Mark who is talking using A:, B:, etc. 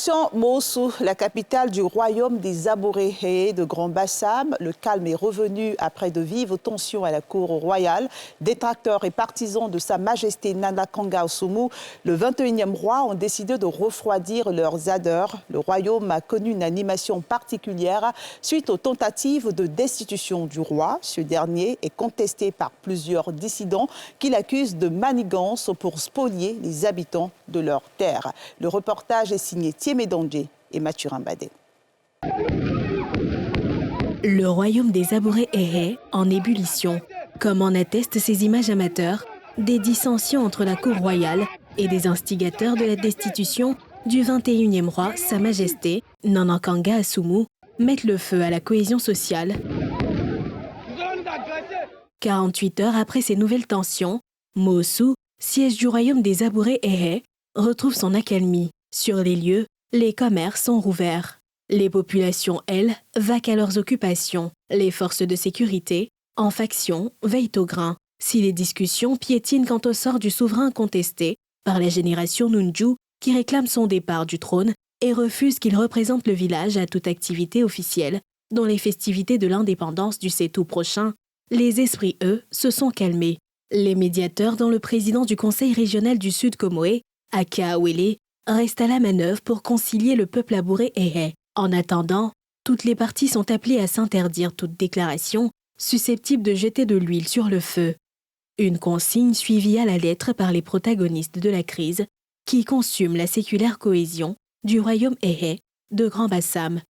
A: Direction Mossou, la capitale du royaume des Aboréhé de Grand Bassam. Le calme est revenu après de vives tensions à la cour royale. Détracteurs et partisans de Sa Majesté Nana Kanga Assoumou, le 21e roi, ont décidé de refroidir leurs ardeurs. Le royaume a connu une animation particulière suite aux tentatives de destitution du roi. Ce dernier est contesté par plusieurs dissidents qui l'accusent de manigance pour spolier les habitants de leur terre. Le reportage est signé Thiemé Dangé et Mathurin Badé.
B: Le royaume des Aboréhé en ébullition, comme en attestent ces images amateurs, des dissensions entre la cour royale et des instigateurs de la destitution du 21e roi, Sa Majesté Nana Kanga Assoumou, mettent le feu à la cohésion sociale. 48 heures après ces nouvelles tensions, Mossou, siège du royaume des Aboréhé, retrouve son accalmie. Sur les lieux, les commerces sont rouverts. Les populations, elles, vaquent à leurs occupations. Les forces de sécurité, en faction, veillent au grain. Si les discussions piétinent quant au sort du souverain contesté par la génération Nunju, qui réclame son départ du trône et refuse qu'il représente le village à toute activité officielle, dont les festivités de l'indépendance du Sétou prochain, les esprits, eux, se sont calmés. Les médiateurs, dont le président du conseil régional du Sud Comoé, Aka Awele, restent à la manœuvre pour concilier le peuple aboréhé. En attendant, toutes les parties sont appelées à s'interdire toute déclaration susceptible de jeter de l'huile sur le feu. Une consigne suivie à la lettre par les protagonistes de la crise qui consume la séculaire cohésion du royaume Éhé de Grand Bassam.